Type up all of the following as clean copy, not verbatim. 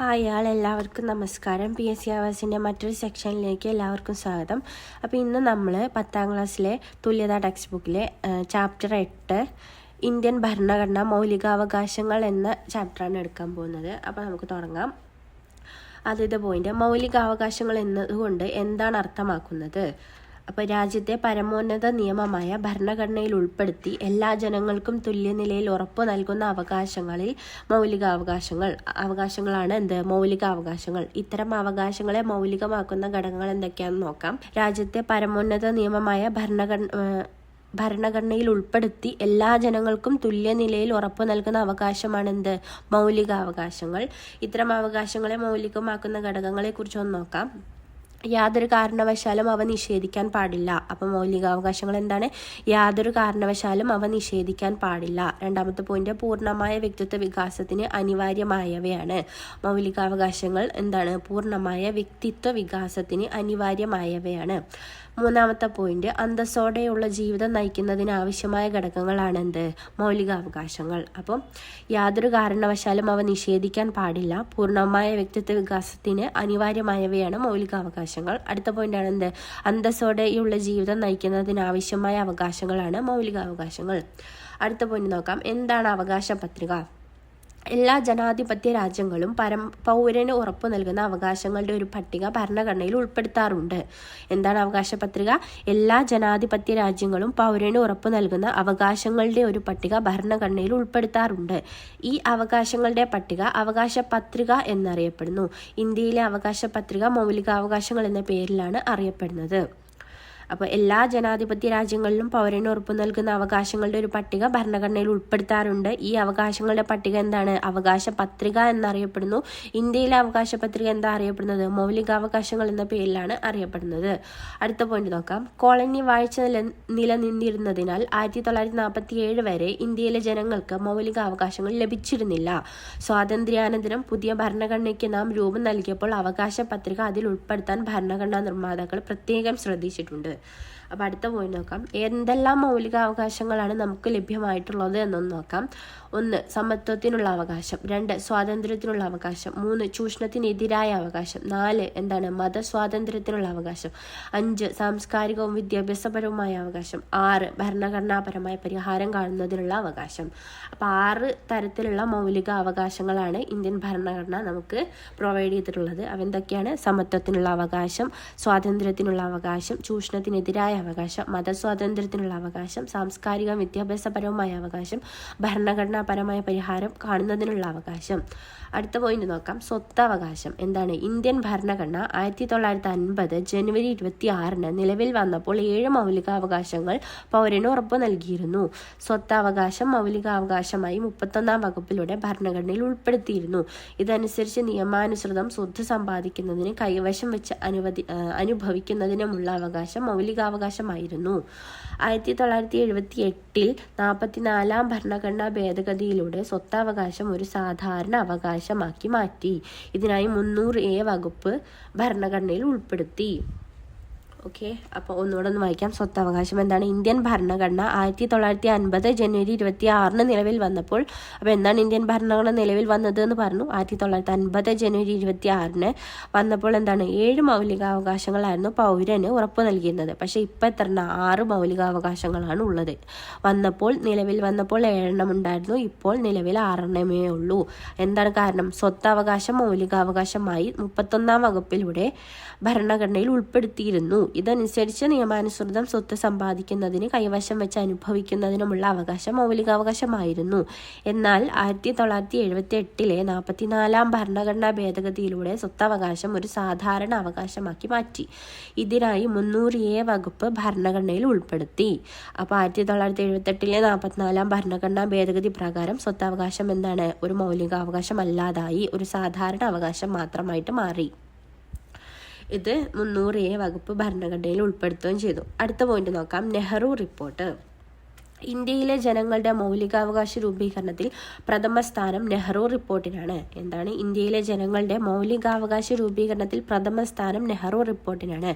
Hi എല്ലാവർക്കും നമസ്കാരം. PSC ആവാസിൻ്റെ മറ്റൊരു സെക്ഷനിലേക്ക് എല്ലാവർക്കും സ്വാഗതം. അപ്പോൾ ഇന്ന് നമ്മൾ 10ാം ക്ലാസ്സിലെ തുല്യതാ ടെക്സ്റ്റ് ബുക്കിലെ ചാപ്റ്റർ 8 ഇന്ത്യൻ ഭരണഘടന മൗലികാവകാശങ്ങൾ എന്ന ചാപ്റ്ററാണ് എടുക്കാൻ പോകുന്നത്. അപ്പോൾ നമുക്ക് തുടങ്ങാം. ആദ്യത്തെ പോയിന്റ്, മൗലികാവകാശങ്ങൾ എന്നതുകൊണ്ട് എന്താണ് അർത്ഥമാക്കുന്നത്? അപ്പോൾ രാജ്യത്തെ പരമോന്നത നിയമമായ ഭരണഘടനയിൽ ഉൾപ്പെടുത്തി എല്ലാ ജനങ്ങൾക്കും തുല്യനിലയിൽ ഉറപ്പു നൽകുന്ന അവകാശങ്ങളിൽ അവകാശങ്ങളാണ് മൗലികാവകാശങ്ങൾ. ഇത്തരം അവകാശങ്ങളെ മൗലികമാക്കുന്ന ഘടകങ്ങൾ എന്തൊക്കെയാണെന്ന് നോക്കാം. രാജ്യത്തെ പരമോന്നത നിയമമായ ഭരണഘടനയിൽ ഉൾപ്പെടുത്തി എല്ലാ ജനങ്ങൾക്കും തുല്യനിലയിൽ ഉറപ്പു നൽകുന്ന അവകാശമാണ് മൗലികാവകാശങ്ങൾ. ഇത്തരം അവകാശങ്ങളെ മൗലികമാക്കുന്ന ഘടകങ്ങളെ കുറിച്ചൊന്ന് നോക്കാം. യാതൊരു കാരണവശാലും അവ നിഷേധിക്കാൻ പാടില്ല. അപ്പം മൗലികാവകാശങ്ങൾ എന്താണ്? യാതൊരു കാരണവശാലും അവ നിഷേധിക്കാൻ പാടില്ല. രണ്ടാമത്തെ പോയിന്റ്, പൂർണ്ണമായ വ്യക്തിത്വ വികാസത്തിന് അനിവാര്യമായവയാണ്. മൗലികാവകാശങ്ങൾ എന്താണ്? പൂർണ്ണമായ വ്യക്തിത്വ വികാസത്തിന് അനിവാര്യമായവയാണ്. മൂന്നാമത്തെ പോയിന്റ്, അന്തസ്സോടെയുള്ള ജീവിതം നയിക്കുന്നതിന് ആവശ്യമായ ഘടകങ്ങളാണ് മൗലികാവകാശങ്ങൾ. അപ്പം യാതൊരു കാരണവശാലും അവ നിഷേധിക്കാൻ പാടില്ല. പൂർണ്ണമായ വ്യക്തിത്വ വികാസത്തിന് അനിവാര്യമായവയാണ് മൗലികാവകാശങ്ങൾ. അടുത്ത പോയിന്റാണ് അന്തസ്സോടെയുള്ള ജീവിതം നയിക്കുന്നതിന് ആവശ്യമായ അവകാശങ്ങളാണ് മൗലികാവകാശങ്ങൾ. അടുത്ത പോയിന്റ് നോക്കാം. എന്താണ് അവകാശ പത്രിക? എല്ലാ ജനാധിപത്യ രാജ്യങ്ങളും പൗരന് ഉറപ്പു നൽകുന്ന അവകാശങ്ങളുടെ ഒരു പട്ടിക ഭരണഘടനയിൽ ഉൾപ്പെടുത്താറുണ്ട്. എന്താണ് അവകാശ പത്രിക? എല്ലാ ജനാധിപത്യ രാജ്യങ്ങളും പൗരന് ഉറപ്പു നൽകുന്ന അവകാശങ്ങളുടെ ഒരു പട്ടിക ഭരണഘടനയിൽ ഉൾപ്പെടുത്താറുണ്ട്. ഈ അവകാശങ്ങളുടെ പട്ടിക അവകാശ പത്രിക എന്നറിയപ്പെടുന്നു. ഇന്ത്യയിലെ അവകാശ പത്രിക മൗലികാവകാശങ്ങൾ എന്ന പേരിലാണ് അറിയപ്പെടുന്നത്. അപ്പോൾ എല്ലാ ജനാധിപത്യ രാജ്യങ്ങളിലും പൗരന് ഉറപ്പു നൽകുന്ന അവകാശങ്ങളുടെ ഒരു പട്ടിക ഭരണഘടനയിൽ ഉൾപ്പെടുത്താറുണ്ട്. ഈ അവകാശങ്ങളുടെ പട്ടിക എന്താണ്? അവകാശ പത്രിക എന്നറിയപ്പെടുന്നു. ഇന്ത്യയിലെ അവകാശ പത്രിക എന്താ അറിയപ്പെടുന്നത്? മൗലികാവകാശങ്ങൾ എന്ന പേരിലാണ് അറിയപ്പെടുന്നത്. അടുത്ത പോയിന്റ് നോക്കാം. കോളനി വാഴ്ച നിലനിന്നിരുന്നതിനാൽ 1947 വരെ ഇന്ത്യയിലെ ജനങ്ങൾക്ക് മൗലികാവകാശങ്ങൾ ലഭിച്ചിരുന്നില്ല. സ്വാതന്ത്ര്യാനന്തരം പുതിയ ഭരണഘടനയ്ക്ക് നാം രൂപം നൽകിയപ്പോൾ അവകാശ പത്രിക അതിൽ ഉൾപ്പെടുത്താൻ ഭരണഘടനാ നിർമ്മാതാക്കൾ പ്രത്യേകം ശ്രദ്ധിച്ചിട്ടുണ്ട്. അപ്പോൾ അടുത്ത പോയിന്റ് നോക്കാം. എന്തെല്ലാം മൗലികാവകാശങ്ങളാണ് നമുക്ക് ലഭ്യമായിട്ടുള്ളത് എന്നൊന്ന് നോക്കാം. 1. സമത്വത്തിനുള്ള അവകാശം. 2. സ്വാതന്ത്ര്യത്തിനുള്ള അവകാശം. 3. ചൂഷണത്തിനെതിരായ അവകാശം. 4. മതസ്വാതന്ത്ര്യത്തിനുള്ള അവകാശം. 5. സാംസ്കാരികവും വിദ്യാഭ്യാസപരവുമായ അവകാശം. 6. ഭരണഘടനാപരമായ പരിഹാരം കാണുന്നതിനുള്ള അവകാശം. അപ്പോൾ 6 തരത്തിലുള്ള മൗലിക അവകാശങ്ങളാണ് ഇന്ത്യൻ ഭരണഘടന നമുക്ക് പ്രൊവൈഡ് ചെയ്തിട്ടുള്ളത്. അവ എന്തൊക്കെയാണ്? സമത്വത്തിനുള്ള അവകാശം, സ്വാതന്ത്ര്യത്തിനുള്ള അവകാശം, ചൂഷണത്തിനെതിരായ അവകാശം, മതസ്വാതന്ത്ര്യത്തിനുള്ള അവകാശം, സാംസ്കാരിക വിദ്യാഭ്യാസപരവുമായ അവകാശം, ഭരണഘടനാപരമായ പരിഹാരം കാണുന്നതിനുള്ള അവകാശം. അടുത്ത പോയിന്റ് നോക്കാം. സ്വത്തവകാശം എന്താണ്? ഇന്ത്യൻ ഭരണഘടന 1950 ജനുവരി 26 നിലവിൽ വന്നപ്പോൾ 7 മൗലികാവകാശങ്ങൾ പൗരന് ഉറപ്പു നൽകിയിരുന്നു. സ്വത്തവകാശം മൗലികാവകാശമായി 31ാം വകുപ്പിലൂടെ ഭരണഘടനയിൽ ഉൾപ്പെടുത്തിയിരുന്നു. ഇതനുസരിച്ച് നിയമാനുസൃതം സ്വത്ത് സമ്പാദിക്കുന്നതിന് കൈവശം വെച്ച് അനുഭവിക്കുന്നതിനുമുള്ള അവകാശം മൗലികാവകാശമായിരുന്നു. 1978 44ാം ഭരണഘടനാ ഭേദഗതിയിലൂടെ സ്വത്തവകാശം ഒരു സാധാരണ അവകാശമാക്കി മാറ്റി. ഇതിനായി 300A വകുപ്പ് ഭരണഘടനയിൽ ഉൾപ്പെടുത്തി. ഓക്കെ, അപ്പോൾ ഒന്നുകൂടെ ഒന്ന് വായിക്കാം. സ്വത്തവകാശം എന്താണ്? ഇന്ത്യൻ ഭരണഘടന 1950 ജനുവരി 26 നിലവിൽ വന്നപ്പോൾ, അപ്പോൾ എന്താണ് ഇന്ത്യൻ ഭരണഘടന നിലവിൽ വന്നത് എന്ന് പറഞ്ഞു? 1950 ജനുവരി 26 വന്നപ്പോൾ എന്താണ്? 7 മൗലികാവകാശങ്ങളായിരുന്നു പൗരന് ഉറപ്പു നൽകിയിരുന്നത്. പക്ഷേ ഇപ്പം എത്ര? 6 മൗലികാവകാശങ്ങളാണ് ഉള്ളത്. നിലവിൽ വന്നപ്പോൾ 7 ഉണ്ടായിരുന്നു. ഇപ്പോൾ നിലവിൽ 6 ഉള്ളൂ. എന്താണ് കാരണം? സ്വത്തവകാശം മൗലികാവകാശമായി 31ാം വകുപ്പിലൂടെ ഭരണഘടനയിൽ ഉൾപ്പെടുത്തിയിരുന്നു. ഇതനുസരിച്ച് നിയമാനുസൃതം സ്വത്ത് സമ്പാദിക്കുന്നതിന് കൈവശം വെച്ച് അനുഭവിക്കുന്നതിനുമുള്ള അവകാശം മൗലികാവകാശമായിരുന്നു. എന്നാൽ 1978 44ാം ഭരണഘടനാ ഭേദഗതിയിലൂടെ സ്വത്തവകാശം ഒരു സാധാരണ അവകാശമാക്കി മാറ്റി. ഇതിനായി 300A വകുപ്പ് ഭരണഘടനയിൽ ഉൾപ്പെടുത്തി. അപ്പോൾ 1978 44ാം ഭരണഘടനാ ഭേദഗതി പ്രകാരം സ്വത്തവകാശം എന്താണ്? ഒരു മൗലികാവകാശം അല്ലാതായി ഒരു സാധാരണ അവകാശം മാത്രമായിട്ട് മാറി. ഇത് 300A വകുപ്പ് ഭരണഘടനയിൽ ഉൾപ്പെടുത്തുകയും ചെയ്തു. അടുത്ത പോയിന്റ് നോക്കാം. നെഹ്റു റിപ്പോർട്ട്. ഇന്ത്യയിലെ ജനങ്ങളുടെ മൗലികാവകാശ രൂപീകരണത്തിൽ പ്രഥമ സ്ഥാനം നെഹ്റു റിപ്പോർട്ടിനാണ്. എന്താണ്? ഇന്ത്യയിലെ ജനങ്ങളുടെ മൗലികാവകാശ രൂപീകരണത്തിൽ പ്രഥമ സ്ഥാനം നെഹ്റു റിപ്പോർട്ടിനാണ്.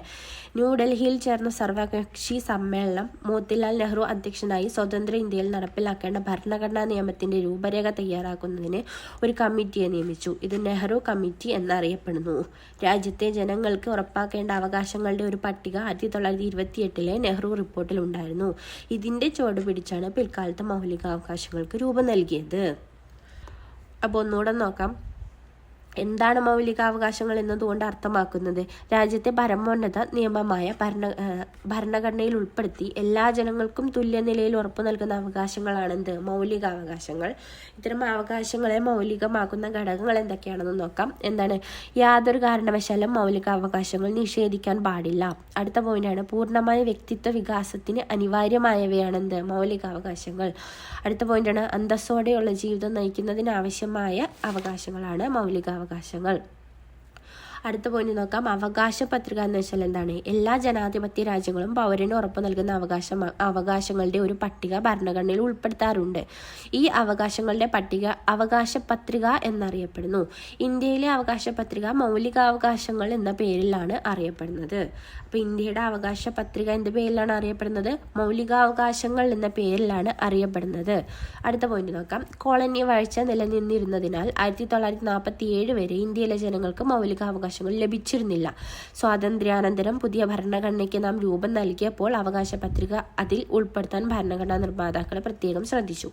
ന്യൂഡൽഹിയിൽ ചേർന്ന സർവകക്ഷി സമ്മേളനം മോത്തിലാൽ നെഹ്റു അധ്യക്ഷനായി സ്വതന്ത്ര ഇന്ത്യയിൽ നടപ്പിലാക്കേണ്ട ഭരണഘടനാ നിയമത്തിന്റെ രൂപരേഖ തയ്യാറാക്കുന്നതിന് ഒരു കമ്മിറ്റിയെ നിയമിച്ചു. ഇത് നെഹ്റു കമ്മിറ്റി എന്നറിയപ്പെടുന്നു. രാജ്യത്തെ ജനങ്ങൾക്ക് ഉറപ്പാക്കേണ്ട അവകാശങ്ങളുടെ ഒരു പട്ടിക 1928 നെഹ്റു റിപ്പോർട്ടിൽ ഉണ്ടായിരുന്നു. ഇതിന്റെ ചുവട് പിടിച്ചാണ് പിൽക്കാലത്ത് മൗലികാവകാശങ്ങൾക്ക് രൂപം നൽകിയത്. അപ്പോൾ ഒന്നുകൂടെ നോക്കാം. എന്താണ് മൗലികാവകാശങ്ങൾ എന്നതുകൊണ്ട് അർത്ഥമാക്കുന്നത്? രാജ്യത്തെ പരമോന്നത നിയമമായ ഭരണഘടനയിൽ ഉൾപ്പെടുത്തി എല്ലാ ജനങ്ങൾക്കും തുല്യ നിലയിൽ ഉറപ്പു നൽകുന്ന അവകാശങ്ങളാണെന്ത്? മൗലികാവകാശങ്ങൾ. ഇത്തരം അവകാശങ്ങളെ മൗലികമാക്കുന്ന ഘടകങ്ങൾ എന്തൊക്കെയാണെന്ന് നോക്കാം. എന്താണ്? യാതൊരു കാരണവശാലും മൗലികാവകാശങ്ങൾ നിഷേധിക്കാൻ പാടില്ല. അടുത്ത പോയിന്റാണ് പൂർണ്ണമായ വ്യക്തിത്വ വികാസത്തിന് അനിവാര്യമായവയാണെന്ത്? മൗലികാവകാശങ്ങൾ. അടുത്ത പോയിന്റാണ് അന്തസ്സോടെയുള്ള ജീവിതം നയിക്കുന്നതിന് ആവശ്യമായ അവകാശങ്ങളാണ് മൗലികാവകാശങ്ങൾ. അടുത്ത പോയിന്റ് നോക്കാം. അവകാശ പത്രിക എന്ന് വെച്ചാൽ എന്താണ്? എല്ലാ ജനാധിപത്യ രാജ്യങ്ങളും പൗരന് ഉറപ്പു നൽകുന്ന അവകാശങ്ങളുടെ ഒരു പട്ടിക ഭരണഘടനയിൽ ഉൾപ്പെടുത്താറുണ്ട്. ഈ അവകാശങ്ങളുടെ പട്ടിക അവകാശ പത്രിക എന്നറിയപ്പെടുന്നു. ഇന്ത്യയിലെ അവകാശ പത്രിക മൗലികാവകാശങ്ങൾ എന്ന പേരിലാണ് അറിയപ്പെടുന്നത്. അപ്പോൾ ഇന്ത്യയുടെ അവകാശ പത്രിക എന്ത് പേരിലാണ് അറിയപ്പെടുന്നത്? മൗലികാവകാശങ്ങൾ എന്ന പേരിലാണ് അറിയപ്പെടുന്നത്. അടുത്ത പോയിന്റ് നോക്കാം. കോളനി വാഴ്ച നിലനിന്നിരുന്നതിനാൽ 1947 വരെ ഇന്ത്യയിലെ ജനങ്ങൾക്ക് മൗലികാവകാശം ലഭിച്ചിരുന്നില്ല. സ്വാതന്ത്ര്യാനന്തരം പുതിയ ഭരണഘടനയ്ക്ക് നാം രൂപം നൽകിയപ്പോൾ അവകാശ പത്രിക അതിൽ ഉൾപ്പെടുത്താൻ ഭരണഘടനാ നിർമ്മാതാക്കളെ പ്രത്യേകം ശ്രദ്ധിച്ചു.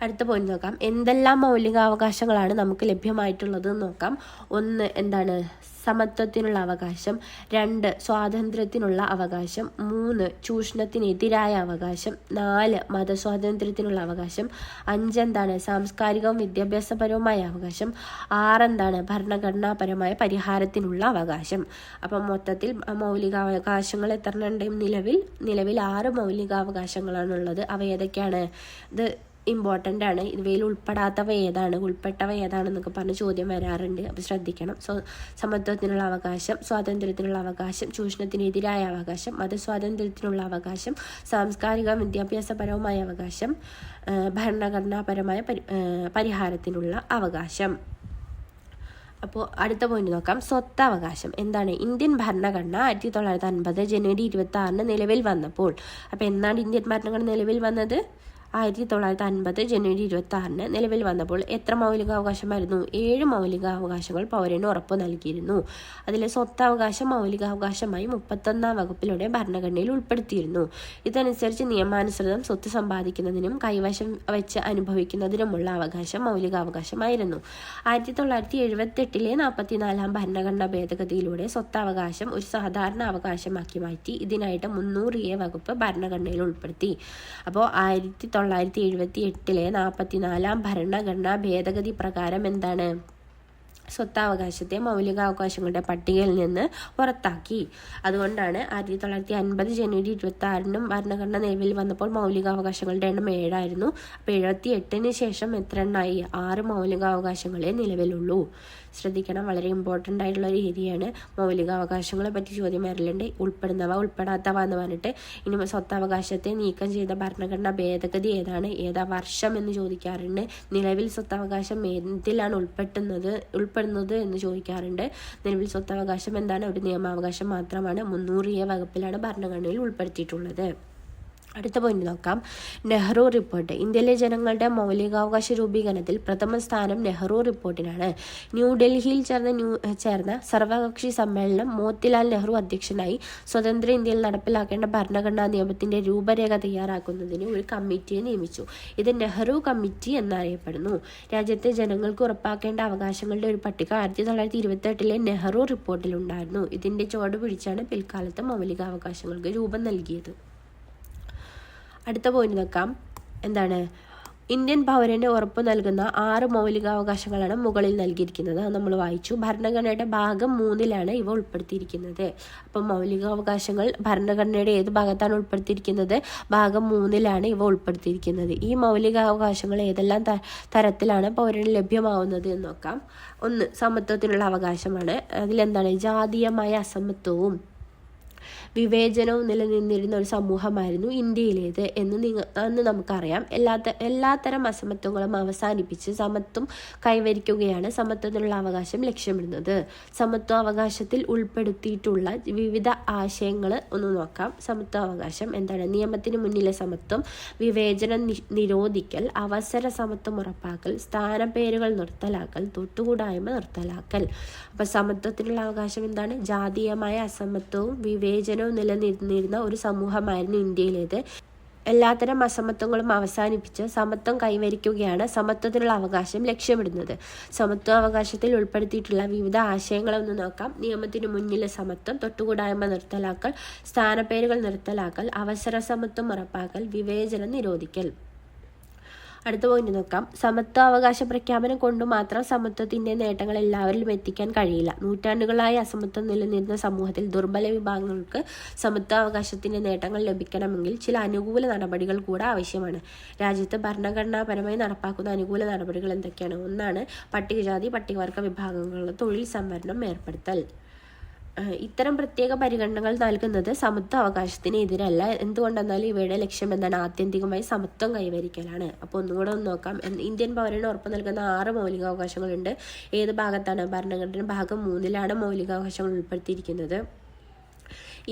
അടുത്ത പോയിന്റ് നോക്കാം. എന്തെല്ലാം മൗലികാവകാശങ്ങളാണ് നമുക്ക് ലഭ്യമായിട്ടുള്ളത് നോക്കാം. 1 എന്താണ്? സമത്വത്തിനുള്ള അവകാശം. 2 സ്വാതന്ത്ര്യത്തിനുള്ള അവകാശം. 3 ചൂഷണത്തിനെതിരായ അവകാശം. 4 മതസ്വാതന്ത്ര്യത്തിനുള്ള അവകാശം. 5 എന്താണ്? സാംസ്കാരികവും വിദ്യാഭ്യാസപരവുമായ അവകാശം. 6 എന്താണ്? ഭരണഘടനാപരമായ പരിഹാരത്തിനുള്ള അവകാശം. അപ്പം മൊത്തത്തിൽ മൗലികാവകാശങ്ങൾ എത്ര ഉണ്ട്? നിലവിൽ 6 മൗലികാവകാശങ്ങളാണുള്ളത്. അവ ഏതൊക്കെയാണ്? ഇത് ഇമ്പോർട്ടൻ്റ് ആണ്. ഇവയിൽ ഉൾപ്പെടാത്തവ ഏതാണ്, ഉൾപ്പെട്ടവ ഏതാണെന്നൊക്കെ പറഞ്ഞ് ചോദ്യം വരാറുണ്ട്. അപ്പോൾ ശ്രദ്ധിക്കണം. സമത്വത്തിനുള്ള അവകാശം, സ്വാതന്ത്ര്യത്തിനുള്ള അവകാശം, ചൂഷണത്തിനെതിരായ അവകാശം, മതസ്വാതന്ത്ര്യത്തിനുള്ള അവകാശം, സാംസ്കാരിക വിദ്യാഭ്യാസപരവുമായ അവകാശം, ഭരണഘടനാപരമായ പരിഹാരത്തിനുള്ള അവകാശം. അപ്പോൾ അടുത്ത പോയിന്റ് നോക്കാം. സ്വത്തവകാശം എന്താണ്? ഇന്ത്യൻ ഭരണഘടന 1950 ജനുവരി 26 നിലവിൽ വന്നപ്പോൾ, അപ്പോൾ എന്നാണ് ഇന്ത്യൻ ഭരണഘടന നിലവിൽ വന്നത്? 1950 ജനുവരി 26 നിലവിൽ വന്നപ്പോൾ എത്ര മൗലികാവകാശമായിരുന്നു? 7 മൗലികാവകാശങ്ങൾ പൗരന് ഉറപ്പു നൽകിയിരുന്നു. അതിലെ സ്വത്തവകാശം മൗലികാവകാശമായി 31-ാം വകുപ്പിലൂടെ ഭരണഘടനയിൽ ഉൾപ്പെടുത്തിയിരുന്നു. ഇതനുസരിച്ച് നിയമാനുസൃതം സ്വത്ത് സമ്പാദിക്കുന്നതിനും കൈവശം വെച്ച് അനുഭവിക്കുന്നതിനുമുള്ള അവകാശം മൗലികാവകാശമായിരുന്നു. 1978 44-ാം ഭരണഘടനാ ഭേദഗതിയിലൂടെ സ്വത്തവകാശം ഒരു സാധാരണ അവകാശമാക്കി മാറ്റി. ഇതിനായിട്ട് 300A വകുപ്പ് ഭരണഘടനയിൽ ഉൾപ്പെടുത്തി. അപ്പോൾ 1978 44-ാം ഭരണഘടനാ ഭേദഗതി പ്രകാരം എന്താണ്? സ്വത്തവകാശത്തെ മൗലികാവകാശങ്ങളുടെ പട്ടികയിൽ നിന്ന് പുറത്താക്കി. അതുകൊണ്ടാണ് 1950 ജനുവരി 26 ഭരണഘടന നിലവിൽ വന്നപ്പോൾ മൗലികാവകാശങ്ങളുടെ എണ്ണം 7 ആയിരുന്നു. അപ്പോൾ 78 ശേഷം എത്ര എണ്ണമായി? 6 മൗലികാവകാശങ്ങളെ നിലവിലുള്ളൂ. ശ്രദ്ധിക്കണം, വളരെ ഇമ്പോർട്ടൻ്റ് ആയിട്ടുള്ള ഒരു ഏരിയയാണ്. മൗലികാവകാശങ്ങളെ പറ്റി ചോദ്യം വരലുണ്ട്. ഉൾപ്പെടുന്നവ ഉൾപ്പെടാത്തവ എന്ന് പറഞ്ഞിട്ട്. ഇനി സ്വത്തവകാശത്തെ നീക്കം ചെയ്ത ഭരണഘടനാ ഭേദഗതി ഏതാണ്, ഏതാ വർഷം എന്ന് ചോദിക്കാറുണ്ട്. നിലവിൽ സ്വത്തവകാശം എന്തിലാണ് ഉൾപ്പെടുന്നത് എന്ന് ചോദിക്കാറുണ്ട്. നിലവിൽ സ്വത്തവകാശം എന്താണ്? ഒരു നിയമാവകാശം മാത്രമാണ്. 300A വകുപ്പിലാണ് ഭരണഘടനയിൽ ഉൾപ്പെടുത്തിയിട്ടുള്ളത്. അടുത്ത പോയിന്റ് നോക്കാം. നെഹ്റു റിപ്പോർട്ട്. ഇന്ത്യയിലെ ജനങ്ങളുടെ മൗലികാവകാശ രൂപീകരണത്തിൽ പ്രഥമ സ്ഥാനം നെഹ്റു റിപ്പോർട്ടിനാണ്. ന്യൂഡൽഹിയിൽ ചേർന്ന സർവകക്ഷി സമ്മേളനം മോത്തിലാൽ നെഹ്റു അധ്യക്ഷനായി സ്വതന്ത്ര ഇന്ത്യയിൽ നടപ്പിലാക്കേണ്ട ഭരണഘടനാ നിയമത്തിന്റെ രൂപരേഖ തയ്യാറാക്കുന്നതിന് ഒരു കമ്മിറ്റിയെ നിയമിച്ചു. ഇത് നെഹ്റു കമ്മിറ്റി എന്നറിയപ്പെടുന്നു. രാജ്യത്തെ ജനങ്ങൾക്ക് ഉറപ്പാക്കേണ്ട അവകാശങ്ങളുടെ ഒരു പട്ടിക 1928 നെഹ്റു റിപ്പോർട്ടിലുണ്ടായിരുന്നു. ഇതിന്റെ ചുവട് പിടിച്ചാണ് പിൽക്കാലത്ത് മൗലികാവകാശങ്ങൾക്ക് രൂപം നൽകിയത്. അടുത്ത പോയിന്റ് നോക്കാം. എന്താണ്? ഇന്ത്യൻ പൗരന് ഉറപ്പു നൽകുന്ന 6 മൗലികാവകാശങ്ങളാണ് മുകളിൽ നൽകിയിരിക്കുന്നത്. അത് നമ്മൾ വായിച്ചു. ഭരണഘടനയുടെ ഭാഗം 3 ഇവ ഉൾപ്പെടുത്തിയിരിക്കുന്നത്. അപ്പം മൗലികാവകാശങ്ങൾ ഭരണഘടനയുടെ ഏത് ഭാഗത്താണ് ഉൾപ്പെടുത്തിയിരിക്കുന്നത്? ഭാഗം 3 ഇവ ഉൾപ്പെടുത്തിയിരിക്കുന്നത്. ഈ മൗലികാവകാശങ്ങൾ ഏതെല്ലാം തരത്തിലാണ് പൗരന് ലഭ്യമാവുന്നത് എന്ന് നോക്കാം. 1 സമത്വത്തിനുള്ള അവകാശമാണ്. അതിലെന്താണ്? ജാതീയമായ അസമത്വവും വിവേചനവും നിലനിന്നിരുന്ന ഒരു സമൂഹമായിരുന്നു ഇന്ത്യയിലേത് എന്ന് നമുക്കറിയാം. എല്ലാത്തരം അസമത്വങ്ങളും അവസാനിപ്പിച്ച് സമത്വം കൈവരിക്കുകയാണ് സമത്വത്തിനുള്ള അവകാശം ലക്ഷ്യമിടുന്നത്. സമത്വ അവകാശത്തിൽ ഉൾപ്പെടുത്തിയിട്ടുള്ള വിവിധ ആശയങ്ങൾ ഒന്ന് നോക്കാം. സമത്വ അവകാശം എന്താണ്? നിയമത്തിന് മുന്നിലെ സമത്വം, വിവേചനം നിരോധിക്കൽ, അവസര സമത്വം ഉറപ്പാക്കൽ, സ്ഥാനപ്പേരുകൾ നിർത്തലാക്കൽ, തൊട്ടുകൂടായ്മ നിർത്തലാക്കൽ. അപ്പൊ സമത്വത്തിനുള്ള അവകാശം എന്താണ്? ജാതീയമായ അസമത്വവും വിവേചനവും നിലനിന്നിരുന്ന ഒരു സമൂഹമായിരുന്നു ഇന്ത്യയിലേത്. എല്ലാത്തരം അസമത്വങ്ങളും അവസാനിപ്പിച്ച് സമത്വം കൈവരിക്കുകയാണ് സമത്വത്തിനുള്ള അവകാശം ലക്ഷ്യമിടുന്നത്. സമത്വ അവകാശത്തിൽ ഉൾപ്പെടുത്തിയിട്ടുള്ള വിവിധ ആശയങ്ങളൊന്ന് നോക്കാം. നിയമത്തിനു മുന്നിലെ സമത്വം, തൊട്ടുകൂടായ്മ നിർത്തലാക്കൽ, സ്ഥാനപ്പേരുകൾ നിർത്തലാക്കൽ, അവസര സമത്വം ഉറപ്പാക്കൽ, വിവേചനം നിരോധിക്കൽ. അടുത്ത പോയിന്റ് നോക്കാം. സമത്വാവകാശ പ്രഖ്യാപനം കൊണ്ട് മാത്രം സമത്വത്തിന്റെ നേട്ടങ്ങൾ എല്ലാവരിലും എത്തിക്കാൻ കഴിയില്ല. നൂറ്റാണ്ടുകളായി അസമത്വം നിലനിന്ന സമൂഹത്തിൽ ദുർബല വിഭാഗങ്ങൾക്ക് സമത്വാവകാശത്തിന്റെ നേട്ടങ്ങൾ ലഭിക്കണമെങ്കിൽ ചില അനുകൂല നടപടികൾ കൂടെ ആവശ്യമാണ്. രാജ്യത്ത് ഭരണഘടനാപരമായി നടപ്പാക്കുന്ന അനുകൂല നടപടികൾ എന്തൊക്കെയാണ്? ഒന്നാണ് പട്ടികജാതി പട്ടികവർഗ വിഭാഗങ്ങളുടെ തൊഴിൽ സംവരണം ഏർപ്പെടുത്തൽ. ഇത്തരം പ്രത്യേക പരിഗണനകൾ നൽകുന്നത് സമത്വ അവകാശത്തിന് എതിരല്ല. എന്തുകൊണ്ടെന്നാൽ ഇവയുടെ ലക്ഷ്യം എന്താണ്? ആത്യന്തികമായി സമത്വം കൈവരിക്കലാണ്. അപ്പോൾ ഒന്നുകൂടെ ഒന്ന് നോക്കാം. ഇന്ത്യൻ പൗരന് ഉറപ്പ് നൽകുന്ന 6 മൗലികാവകാശങ്ങളുണ്ട്. ഏത് ഭാഗത്താണ്? ഭരണഘടന ഭാഗം 3 മൗലികാവകാശങ്ങൾ ഉൾപ്പെടുത്തിയിരിക്കുന്നത്.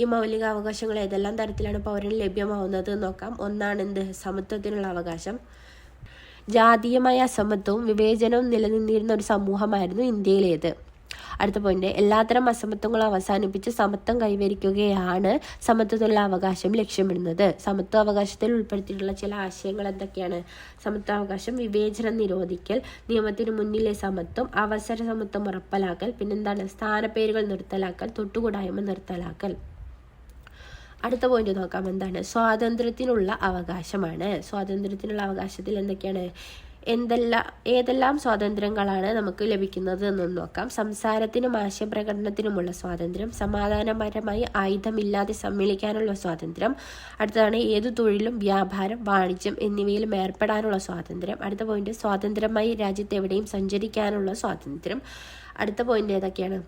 ഈ മൗലികാവകാശങ്ങൾ ഏതെല്ലാം തരത്തിലാണ് പൗരന് ലഭ്യമാവുന്നത് നോക്കാം. ഒന്നാണ് എന്ത്? സമത്വത്തിനുള്ള അവകാശം. ജാതീയമായ അസമത്വവും വിവേചനവും നിലനിന്നിരുന്ന ഒരു സമൂഹമായിരുന്നു ഇന്ത്യയിലേത്. അടുത്ത പോയിന്റ്, എല്ലാത്തരം അസമത്വങ്ങളും അവസാനിപ്പിച്ച് സമത്വം കൈവരിക്കുകയാണ് സമത്വത്തിനുള്ള അവകാശം ലക്ഷ്യമിടുന്നത്. സമത്വ അവകാശത്തിൽ ഉൾപ്പെടുത്തിയിട്ടുള്ള ചില ആശയങ്ങൾ എന്തൊക്കെയാണ്? സമത്വാവകാശം, വിവേചനം നിരോധിക്കൽ, നിയമത്തിന് മുന്നിലെ സമത്വം, അവസര സമത്വം ഉറപ്പാക്കൽ, പിന്നെന്താണ്? സ്ഥാനപ്പേരുകൾ നിർത്തലാക്കൽ, തൊട്ടുകൂടായ്മ നിർത്തലാക്കൽ. അടുത്ത പോയിന്റ് നോക്കാം. എന്താണ്? സ്വാതന്ത്ര്യത്തിനുള്ള അവകാശമാണ്. സ്വാതന്ത്ര്യത്തിനുള്ള അവകാശത്തിൽ എന്തൊക്കെയാണ്? ഏതെല്ലാം സ്വാതന്ത്ര്യങ്ങളാണ് നമുക്ക് ലഭിക്കുന്നത് എന്നൊന്ന് നോക്കാം. സംസാരത്തിനും ആശയപ്രകടനത്തിനുമുള്ള സ്വാതന്ത്ര്യം, സമാധാനപരമായി ആയുധമില്ലാതെ സമ്മേളിക്കാനുള്ള സ്വാതന്ത്ര്യം. അടുത്തതാണ് ഏതു തൊഴിലും വ്യാപാരം, വാണിജ്യം എന്നിവയിലും ഏർപ്പെടാനുള്ള സ്വാതന്ത്ര്യം. അടുത്ത പോയിന്റ്, സ്വാതന്ത്ര്യമായി രാജ്യത്തെവിടെയും സഞ്ചരിക്കാനുള്ള സ്വാതന്ത്ര്യം. അടുത്ത പോയിന്റ് ഏതൊക്കെയാണ്?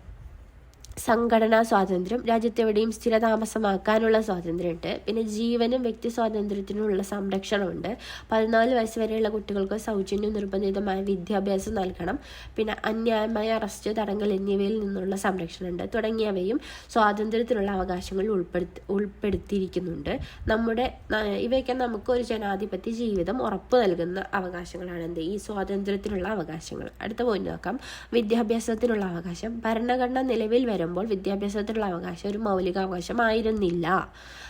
സംഘടനാ സ്വാതന്ത്ര്യം, രാജ്യത്തെവിടെയും സ്ഥിരതാമസമാക്കാനുള്ള സ്വാതന്ത്ര്യമുണ്ട്. പിന്നെ ജീവനും വ്യക്തി സ്വാതന്ത്ര്യത്തിനുള്ള സംരക്ഷണമുണ്ട്. 14 വയസ്സ് വരെയുള്ള കുട്ടികൾക്ക് സൗജന്യം നിർബന്ധിതമായ വിദ്യാഭ്യാസം നൽകണം. പിന്നെ അന്യായമായ അറസ്റ്റ്, തടങ്കൽ എന്നിവയിൽ നിന്നുള്ള സംരക്ഷണമുണ്ട്. തുടങ്ങിയവയും സ്വാതന്ത്ര്യത്തിനുള്ള അവകാശങ്ങളിൽ ഉൾപ്പെടുത്തിയിരിക്കുന്നുണ്ട്. ഇവയൊക്കെ നമുക്ക് ഒരു ജനാധിപത്യ ജീവിതം ഉറപ്പു നൽകുന്ന അവകാശങ്ങളാണ് എന്ത്? ഈ സ്വാതന്ത്ര്യത്തിനുള്ള അവകാശങ്ങൾ. അടുത്ത പോയിന്റ് നോക്കാം. വിദ്യാഭ്യാസത്തിനുള്ള അവകാശം. ഭരണഘടന നിലവിൽ വരുമ്പോൾ വിദ്യാഭ്യാസത്തിനുള്ള അവകാശം ഒരു മൗലികാവകാശമായിരുന്നില്ല.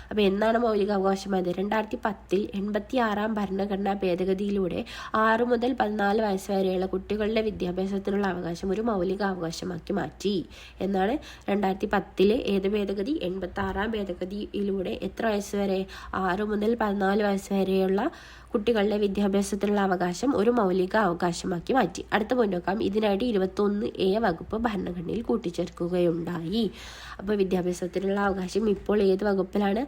അപ്പോൾ എന്നാണ് മൗലികാവകാശമായത്? 2010 86 ഭരണഘടനാ ഭേദഗതിയിലൂടെ 6 മുതൽ 14 വയസ്സ് വരെയുള്ള കുട്ടികളുടെ വിദ്യാഭ്യാസത്തിനുള്ള അവകാശം ഒരു മൗലികാവകാശമാക്കി മാറ്റി. എന്നാണ് 2010 ഏത് ഭേദഗതി? 86 ഭേദഗതിയിലൂടെ എത്ര വയസ്സ് വരെ? 6 മുതൽ 14 വയസ്സ് വരെയുള്ള കുട്ടികളുടെ വിദ്യാഭ്യാസത്തിനുള്ള അവകാശം ഒരു മൗലിക അവകാശമാക്കി മാറ്റി. അടുത്ത പോയിന്റ് നോക്കാം. ഇതിനായിട്ട് 21A വകുപ്പ് ഭരണഘടനയിൽ കൂട്ടിച്ചേർക്കുകയുണ്ടായി. അപ്പോൾ വിദ്യാഭ്യാസത്തിനുള്ള അവകാശം ഇപ്പോൾ ഏത് വകുപ്പിലാണ്?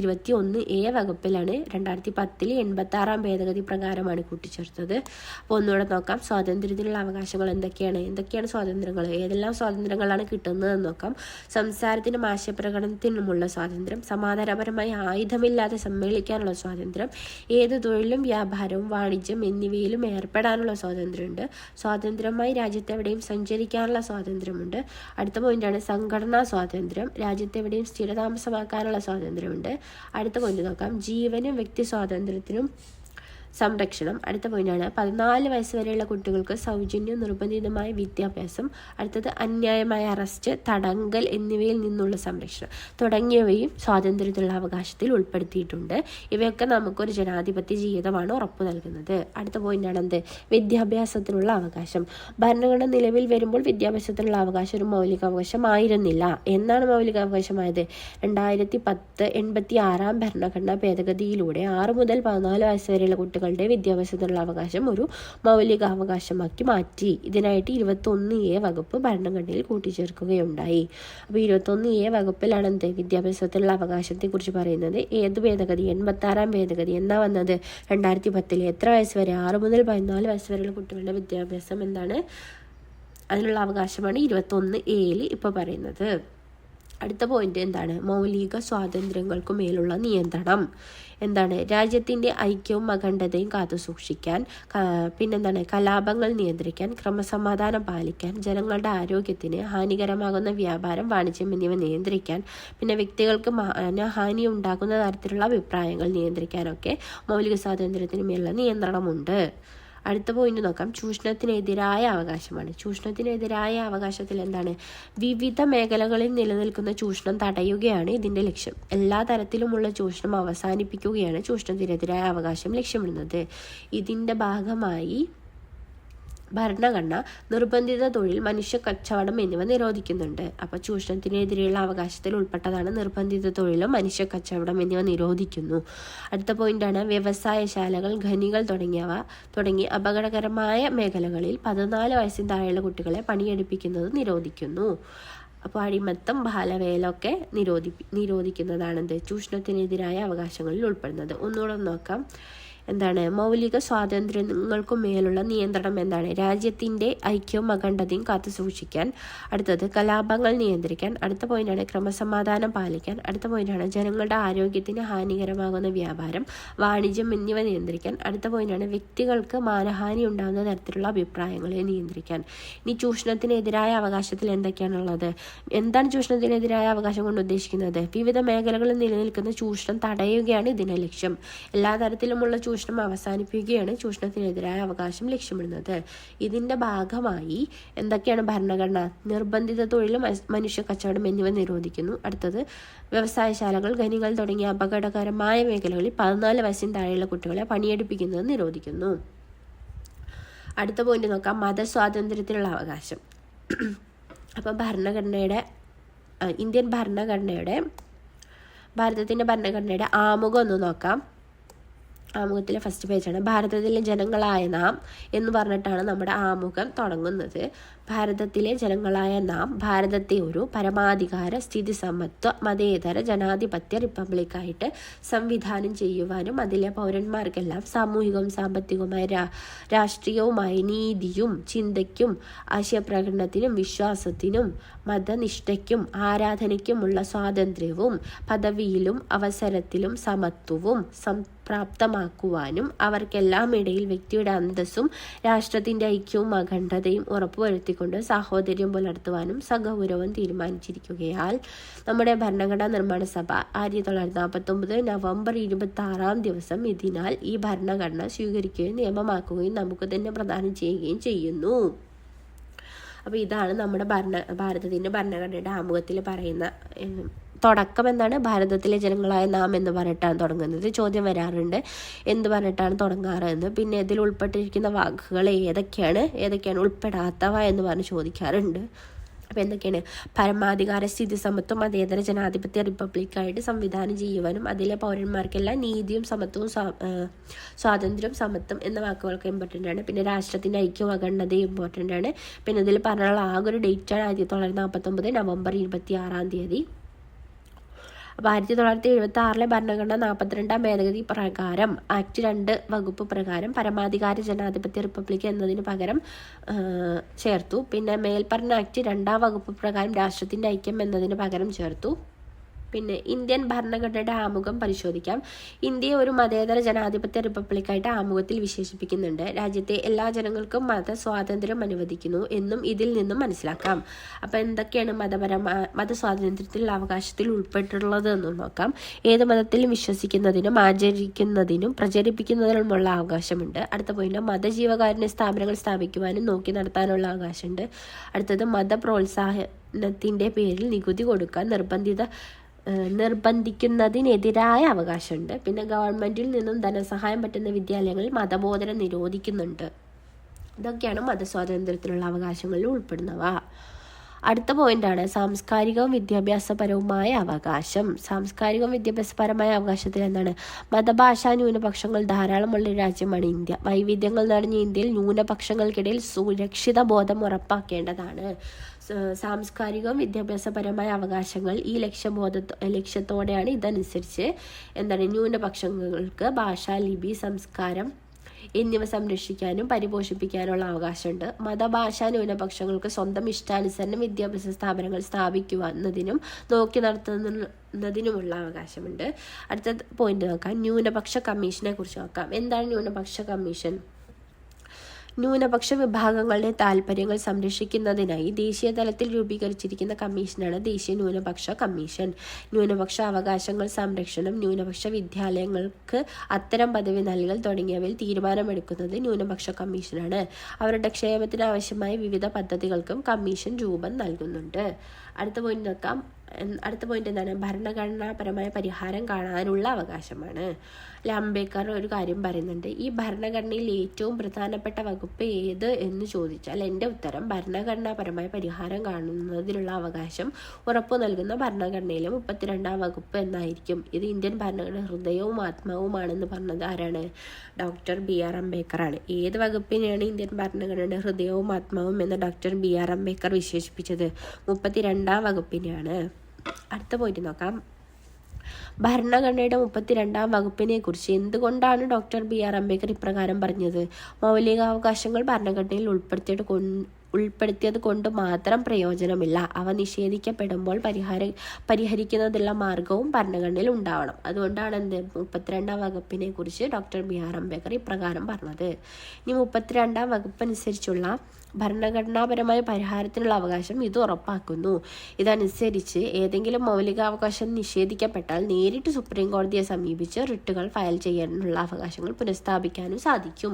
21A വകുപ്പിലാണ്. 2010 86 ഭേദഗതി പ്രകാരമാണ് കൂട്ടിച്ചേർത്തത്. അപ്പോൾ ഒന്നുകൂടെ നോക്കാം. സ്വാതന്ത്ര്യത്തിനുള്ള അവകാശങ്ങൾ എന്തൊക്കെയാണ് സ്വാതന്ത്ര്യങ്ങൾ? ഏതെല്ലാം സ്വാതന്ത്ര്യങ്ങളാണ് കിട്ടുന്നതെന്ന് നോക്കാം. സംസാരത്തിനും ആശയപ്രകടനത്തിനുമുള്ള സ്വാതന്ത്ര്യം, സമാധാനപരമായി ആയുധമില്ലാതെ സമ്മേളിക്കാനുള്ള സ്വാതന്ത്ര്യം, ഏത് തൊഴിലും വ്യാപാരവും വാണിജ്യം എന്നിവയിലും ഏർപ്പെടാനുള്ള സ്വാതന്ത്ര്യമുണ്ട്. സ്വാതന്ത്ര്യമായി രാജ്യത്തെവിടെയും സഞ്ചരിക്കാനുള്ള സ്വാതന്ത്ര്യമുണ്ട്. അടുത്ത പോയിന്റാണ് സംഘടനാ സ്വാതന്ത്ര്യം. രാജ്യത്തെവിടെയും സ്ഥിരതാമസമാക്കാനുള്ള സ്വാതന്ത്ര്യമുണ്ട്. അടുത്ത പോയിന്റ് നോക്കാം. ജീവനും വ്യക്തി സ്വാതന്ത്ര്യത്തിനും സംരക്ഷണം. അടുത്ത പോയിന്റാണ് 14 വയസ്സ് വരെയുള്ള കുട്ടികൾക്ക് സൗജന്യം നിർബന്ധിതമായ വിദ്യാഭ്യാസം. അടുത്തത് അന്യായമായ അറസ്റ്റ്, തടങ്കൽ എന്നിവയിൽ നിന്നുള്ള സംരക്ഷണം. തുടങ്ങിയവയും സ്വാതന്ത്ര്യത്തിലുള്ള അവകാശത്തിൽ ഉൾപ്പെടുത്തിയിട്ടുണ്ട്. ഇവയൊക്കെ നമുക്കൊരു ജനാധിപത്യ ജീവിതമാണ് ഉറപ്പു നൽകുന്നത്. അടുത്ത പോയിന്റാണ് എന്ത്? വിദ്യാഭ്യാസത്തിനുള്ള അവകാശം. ഭരണഘടന നിലവിൽ വരുമ്പോൾ വിദ്യാഭ്യാസത്തിനുള്ള അവകാശം ഒരു മൗലികാവകാശമായിരുന്നില്ല. എന്നാണ് മൗലികാവകാശമായത്? 2010 86 ഭരണഘടനാ ഭേദഗതിയിലൂടെ 6 മുതൽ 14 വയസ്സ് വരെയുള്ള കുട്ടികൾ വിദ്യാഭ്യാസത്തിനുള്ള അവകാശം ഒരു മൗലികാവകാശമാക്കി മാറ്റി. ഇതിനായിട്ട് 21A വകുപ്പ് ഭരണഘടനയിൽ കൂട്ടിച്ചേർക്കുകയുണ്ടായി. അപ്പോൾ 21A വകുപ്പിലാണ് എന്ത്? വിദ്യാഭ്യാസത്തിലുള്ള അവകാശത്തെ കുറിച്ച് പറയുന്നത്. ഏത് ഭേദഗതി? 86 ഭേദഗതി. എന്നാ വന്നത്? 2010. എത്ര വയസ്സ് വരെ? 6 മുതൽ 14 വയസ്സ് വരെയുള്ള കുട്ടികളുടെ വിദ്യാഭ്യാസം എന്താണ്? അതിനുള്ള അവകാശമാണ് 21A ഇപ്പോൾ പറയുന്നത്. അടുത്ത പോയിന്റ് എന്താണ്? മൗലിക സ്വാതന്ത്ര്യങ്ങൾക്കു മേലുള്ള നിയന്ത്രണം. എന്താണ്? രാജ്യത്തിൻ്റെ ഐക്യവും അഖണ്ഡതയും കാത്തുസൂക്ഷിക്കാൻ, പിന്നെന്താണ്? കലാപങ്ങൾ നിയന്ത്രിക്കാൻ, ക്രമസമാധാനം പാലിക്കാൻ, ജനങ്ങളുടെ ആരോഗ്യത്തിന് ഹാനികരമാകുന്ന വ്യാപാരം, വാണിജ്യം എന്നിവ നിയന്ത്രിക്കാൻ, പിന്നെ വ്യക്തികൾക്ക് ഹാനി ഉണ്ടാക്കുന്ന തരത്തിലുള്ള അഭിപ്രായങ്ങൾ നിയന്ത്രിക്കാനൊക്കെ മൗലിക സ്വാതന്ത്ര്യത്തിന് മേലുള്ള നിയന്ത്രണമുണ്ട്. അടുത്ത പോയിന്റ് നോക്കാം. ചൂഷണത്തിനെതിരായ അവകാശമാണ്. ചൂഷണത്തിനെതിരായ അവകാശത്തിൽ എന്താണ്? വിവിധ മേഖലകളിൽ നിലനിൽക്കുന്ന ചൂഷണം തടയുകയാണ് ഇതിൻ്റെ ലക്ഷ്യം. എല്ലാ തരത്തിലുമുള്ള ചൂഷണം അവസാനിപ്പിക്കുകയാണ് ചൂഷണത്തിനെതിരായ അവകാശം ലക്ഷ്യമിടുന്നത്. ഇതിൻ്റെ ഭാഗമായി ഭരണഘടന നിർബന്ധിത തൊഴിൽ, മനുഷ്യ കച്ചവടം എന്നിവ നിരോധിക്കുന്നുണ്ട്. അപ്പോൾ ചൂഷണത്തിനെതിരെയുള്ള അവകാശത്തിൽ ഉൾപ്പെട്ടതാണ് നിർബന്ധിത തൊഴിലും മനുഷ്യ കച്ചവടം എന്നിവ നിരോധിക്കുന്നു. അടുത്ത പോയിന്റാണ് വ്യവസായശാലകൾ, ഖനികൾ തുടങ്ങി അപകടകരമായ മേഖലകളിൽ 14 വയസ്സിന് താഴെയുള്ള കുട്ടികളെ പണിയെടുപ്പിക്കുന്നത് നിരോധിക്കുന്നു. അപ്പോൾ അടിമത്തം, ബാലവേലൊക്കെ നിരോധിക്കുന്നതാണെന്ത്? ചൂഷണത്തിനെതിരായ അവകാശങ്ങളിൽ ഉൾപ്പെടുന്നത്. ഒന്നുകൂടെ നോക്കാം. എന്താണ്? മൗലിക സ്വാതന്ത്ര്യങ്ങൾക്കു മേലുള്ള നിയന്ത്രണം എന്താണ്? രാജ്യത്തിൻ്റെ ഐക്യവും അഖണ്ഡതയും കാത്തുസൂക്ഷിക്കാൻ. അടുത്തത് കലാപങ്ങൾ നിയന്ത്രിക്കാൻ. അടുത്ത പോയിന്റാണ് ക്രമസമാധാനം പാലിക്കാൻ. അടുത്ത പോയിന്റാണ് ജനങ്ങളുടെ ആരോഗ്യത്തിന് ഹാനികരമാകുന്ന വ്യാപാരം, വാണിജ്യം എന്നിവ നിയന്ത്രിക്കാൻ. അടുത്ത പോയിന്റാണ് വ്യക്തികൾക്ക് മാനഹാനി ഉണ്ടാകുന്ന തരത്തിലുള്ള അഭിപ്രായങ്ങളെ നിയന്ത്രിക്കാൻ. ഇനി ചൂഷണത്തിനെതിരായ അവകാശത്തിൽ എന്തൊക്കെയാണുള്ളത്? എന്താണ് ചൂഷണത്തിനെതിരായ അവകാശം കൊണ്ട് ഉദ്ദേശിക്കുന്നത്? വിവിധ മേഖലകളിൽ നിലനിൽക്കുന്ന ചൂഷണം തടയുകയാണ് ഇതിൻ്റെ ലക്ഷ്യം. എല്ലാ തരത്തിലുമുള്ള ചൂഷണം അവസാനിപ്പിക്കുകയാണ് ചൂഷണത്തിനെതിരായ അവകാശം ലക്ഷ്യമിടുന്നത്. ഇതിൻ്റെ ഭാഗമായി എന്തൊക്കെയാണ് ഭരണഘടന? നിർബന്ധിത തൊഴിലും മനുഷ്യ കച്ചവടം എന്നിവ നിരോധിക്കുന്നു. അടുത്തത് വ്യവസായശാലകൾ, ഖനികൾ തുടങ്ങിയ അപകടകരമായ മേഖലകളിൽ 14 വയസ്സിന് താഴെയുള്ള കുട്ടികളെ പണിയെടുപ്പിക്കുന്നത് നിരോധിക്കുന്നു. അടുത്ത പോയിന്റ് നോക്കാം. മതസ്വാതന്ത്ര്യത്തിനുള്ള അവകാശം. അപ്പം ഭാരതത്തിൻ്റെ ഭരണഘടനയുടെ ആമുഖം ഒന്ന് നോക്കാം. ആമുഖത്തിലെ ഫസ്റ്റ് പേജാണ്. ഭാരതത്തിലെ ജനങ്ങളായ നാം എന്ന് പറഞ്ഞിട്ടാണ് നമ്മുടെ ആമുഖം തുടങ്ങുന്നത്. ഭാരതത്തിലെ ജനങ്ങളായ നാം ഭാരതത്തെ ഒരു പരമാധികാര, സ്ഥിതി സമത്വ, മതേതര ജനാധിപത്യ റിപ്പബ്ലിക്കായിട്ട് സംവിധാനം ചെയ്യുവാനും അതിലെ പൗരന്മാർക്കെല്ലാം സാമൂഹികവും സാമ്പത്തികവുമായ രാഷ്ട്രീയവുമായ നീതിയും ചിന്തയ്ക്കും ആശയപ്രകടനത്തിനും വിശ്വാസത്തിനും മതനിഷ്ഠയ്ക്കും ആരാധനയ്ക്കുമുള്ള സ്വാതന്ത്ര്യവും പദവിയിലും അവസരത്തിലും സമത്വവും പ്രാപ്തമാക്കുവാനും അവർക്കെല്ലാം ഇടയിൽ വ്യക്തിയുടെ അന്തസ്സും രാഷ്ട്രത്തിൻ്റെ ഐക്യവും അഖണ്ഡതയും ഉറപ്പുവരുത്തിക്കൊണ്ട് സാഹോദര്യം പുലർത്തുവാനും സഗൗരവം തീരുമാനിച്ചിരിക്കുകയാൽ നമ്മുടെ ഭരണഘടനാ നിർമ്മാണ സഭ 1949 നവംബർ 26 ഇതിനാൽ ഈ ഭരണഘടന സ്വീകരിക്കുകയും നിയമമാക്കുകയും നമുക്ക് തന്നെ പ്രദാനം ചെയ്യുകയും ചെയ്യുന്നു. അപ്പോൾ ഇതാണ് നമ്മുടെ ഭാരതത്തിൻ്റെ ഭരണഘടനയുടെ ആമുഖത്തിൽ പറയുന്ന തുടക്കം. എന്താണ്? ഭാരതത്തിലെ ജനങ്ങളായ നാം എന്ന് പറഞ്ഞിട്ടാണ് തുടങ്ങുന്നത്. ചോദ്യം വരാറുണ്ട് എന്ത് പറഞ്ഞിട്ടാണ് തുടങ്ങാറ് എന്ന്. പിന്നെ ഇതിൽ ഉൾപ്പെട്ടിരിക്കുന്ന വാക്കുകൾ ഏതൊക്കെയാണ് ഉൾപ്പെടാത്തവ എന്ന് പറഞ്ഞ് ചോദിക്കാറുണ്ട്. അപ്പോൾ എന്തൊക്കെയാണ്? പരമാധികാര, സ്ഥിതി സമത്വം, മതേതര ജനാധിപത്യ റിപ്പബ്ലിക്കായിട്ട് സംവിധാനം ചെയ്യുവാനും അതിലെ പൗരന്മാർക്കെല്ലാം നീതിയും സമത്വവും സ്വാതന്ത്ര്യവും സമത്വം എന്ന വാക്കുകൾക്ക് ഇമ്പോർട്ടൻ്റ് ആണ്. പിന്നെ രാഷ്ട്രത്തിൻ്റെ ഐക്യവും അഖണ്ഡതയും ഇമ്പോർട്ടൻ്റ് ആണ്. പിന്നെ ഇതിൽ പറഞ്ഞുള്ള ആകെ ഒരു ഡേറ്റാണ് 1949 നവംബർ 26. അപ്പോൾ 1976 ഭരണഘടന 42 ഭേദഗതി പ്രകാരം ആക്ട് 2 വകുപ്പ് പ്രകാരം പരമാധികാര ജനാധിപത്യ റിപ്പബ്ലിക് എന്നതിന് പകരം ചേർത്തു. പിന്നെ മേൽപ്പറഞ്ഞ ആക്ട് 2 വകുപ്പ് പ്രകാരം രാഷ്ട്രത്തിൻ്റെ ഐക്യം എന്നതിന് പകരം ചേർത്തു. പിന്നെ ഇന്ത്യൻ ഭരണഘടനയുടെ ആമുഖം പരിശോധിക്കാം. ഇന്ത്യയെ ഒരു മതേതര ജനാധിപത്യ റിപ്പബ്ലിക്കായിട്ട് ആമുഖത്തിൽ വിശേഷിപ്പിക്കുന്നുണ്ട്. രാജ്യത്തെ എല്ലാ ജനങ്ങൾക്കും മതസ്വാതന്ത്ര്യം അനുവദിക്കുന്നു എന്നും ഇതിൽ നിന്നും മനസ്സിലാക്കാം. അപ്പോൾ എന്തൊക്കെയാണ് മതസ്വാതന്ത്ര്യത്തിലുള്ള അവകാശത്തിൽ ഉൾപ്പെട്ടിട്ടുള്ളത് എന്ന് നോക്കാം. ഏത് മതത്തിലും വിശ്വസിക്കുന്നതിനും ആചരിക്കുന്നതിനും പ്രചരിപ്പിക്കുന്നതിനുമുള്ള അവകാശമുണ്ട്. അടുത്ത പോയിന്റ് മതജീവകാരുണ്യ സ്ഥാപനങ്ങൾ സ്ഥാപിക്കുവാനും നോക്കി നടത്താനുള്ള അവകാശമുണ്ട്. അടുത്തത് മതപ്രോത്സാഹനത്തിൻ്റെ പേരിൽ നികുതി കൊടുക്കാൻ നിർബന്ധിക്കുന്നതിനെതിരായ അവകാശമുണ്ട്. പിന്നെ ഗവൺമെൻറ്റിൽ നിന്നും ധനസഹായം പറ്റുന്ന വിദ്യാലയങ്ങളിൽ മതബോധനം നിരോധിക്കുന്നുണ്ട്. ഇതൊക്കെയാണ് മതസ്വാതന്ത്ര്യത്തിലുള്ള അവകാശങ്ങളിൽ ഉൾപ്പെടുന്നവ. അടുത്ത പോയിന്റാണ് സാംസ്കാരികവും വിദ്യാഭ്യാസപരവുമായ അവകാശം. സാംസ്കാരികവും വിദ്യാഭ്യാസപരമായ അവകാശത്തിൽ എന്താണ്? മതഭാഷാ ന്യൂനപക്ഷങ്ങൾ ധാരാളമുള്ള രാജ്യമാണ് ഇന്ത്യ. വൈവിധ്യങ്ങൾ നിറഞ്ഞ ഇന്ത്യയിൽ ന്യൂനപക്ഷങ്ങൾക്കിടയിൽ സുരക്ഷിത ബോധം ഉറപ്പാക്കേണ്ടതാണ്. സാംസ്കാരികവും വിദ്യാഭ്യാസപരമായ അവകാശങ്ങൾ ഈ ലക്ഷ്യത്തോടെയാണ്. ഇതനുസരിച്ച് എന്താണ്? ന്യൂനപക്ഷങ്ങൾക്ക് ഭാഷ, ലിപി, സംസ്കാരം എന്നിവ സംരക്ഷിക്കാനും പരിപോഷിപ്പിക്കാനുള്ള അവകാശമുണ്ട്. മതഭാഷാ ന്യൂനപക്ഷങ്ങൾക്ക് സ്വന്തം ഇഷ്ടാനുസരണം വിദ്യാഭ്യാസ സ്ഥാപനങ്ങൾ സ്ഥാപിക്കുവാന്നതിനും നോക്കി നടത്തുന്നതിനുമുള്ള അവകാശമുണ്ട്. അടുത്ത പോയിന്റ് നോക്കാം, ന്യൂനപക്ഷ കമ്മീഷനെ കുറിച്ച് നോക്കാം. എന്താണ് ന്യൂനപക്ഷ കമ്മീഷൻ? ന്യൂനപക്ഷ വിഭാഗങ്ങളുടെ താൽപ്പര്യങ്ങൾ സംരക്ഷിക്കുന്നതിനായി ദേശീയ തലത്തിൽ രൂപീകരിച്ചിരിക്കുന്ന കമ്മീഷനാണ് ദേശീയ ന്യൂനപക്ഷ കമ്മീഷൻ. ന്യൂനപക്ഷ അവകാശങ്ങൾ സംരക്ഷണം, ന്യൂനപക്ഷ വിദ്യാലയങ്ങൾക്ക് അത്തരം പദവി നൽകൽ തുടങ്ങിയവയിൽ തീരുമാനമെടുക്കുന്നത് ന്യൂനപക്ഷ കമ്മീഷനാണ്. അവരുടെ ക്ഷേമത്തിന് ആവശ്യമായ വിവിധ പദ്ധതികൾക്കും കമ്മീഷൻ രൂപം നൽകുന്നുണ്ട്. അടുത്ത പോയിന്റ് എന്താണ്? ഭരണഘടനാപരമായ പരിഹാരം കാണാനുള്ള അവകാശമാണ്. അംബേദ്കർ ഒരു കാര്യം പറയുന്നുണ്ട്, ഈ ഭരണഘടനയിൽ ഏറ്റവും പ്രധാനപ്പെട്ട വകുപ്പ് ഏത് എന്ന് ചോദിച്ചാൽ എൻ്റെ ഉത്തരം ഭരണഘടനാപരമായ പരിഹാരം കാണുന്നതിനുള്ള അവകാശം ഉറപ്പു നൽകുന്ന ഭരണഘടനയിലെ 32-ാം വകുപ്പ് എന്നായിരിക്കും. ഇത് ഇന്ത്യൻ ഭരണഘടന ഹൃദയവും ആത്മാവുമാണെന്ന് പറഞ്ഞത് ആരാണ്? Doctor BR അംബേദ്കറാണ്. ഏത് വകുപ്പിനെയാണ് ഇന്ത്യൻ ഭരണഘടനയുടെ ഹൃദയവും ആത്മാവും എന്ന് ഡോക്ടർ BR അംബേദ്കർ വിശേഷിപ്പിച്ചത്? 32-ാം വകുപ്പിനെയാണ്. അടുത്ത പോയിട്ട് നോക്കാം, ഭരണഘടനയുടെ 32-ാം വകുപ്പിനെ കുറിച്ച് എന്തുകൊണ്ടാണ് ഡോക്ടർ BR അംബേദ്കർ ഇപ്രകാരം പറഞ്ഞത്? മൗലികാവകാശങ്ങൾ ഭരണഘടനയിൽ ഉൾപ്പെടുത്തിയത് കൊണ്ട് മാത്രം പ്രയോജനമില്ല, അവ നിഷേധിക്കപ്പെടുമ്പോൾ പരിഹരിക്കുന്നതിനുള്ള മാർഗവും ഭരണഘടനയിൽ ഉണ്ടാവണം. അതുകൊണ്ടാണ് 32-ാം വകുപ്പിനെ കുറിച്ച് ഡോക്ടർ BR അംബേദ്കർ ഇപ്രകാരം പറഞ്ഞത്. ഇനി 32-ാം വകുപ്പ് അനുസരിച്ചുള്ള ഭരണഘടനാപരമായ പരിഹാരത്തിനുള്ള അവകാശം ഇത് ഉറപ്പാക്കുന്നു. ഇതനുസരിച്ച് ഏതെങ്കിലും മൗലികാവകാശം നിഷേധിക്കപ്പെട്ടാൽ നേരിട്ട് സുപ്രീം കോടതിയെ സമീപിച്ച് റിട്ടുകൾ ഫയൽ ചെയ്യാനുള്ള അവകാശങ്ങൾ പുനഃസ്ഥാപിക്കാനും സാധിക്കും.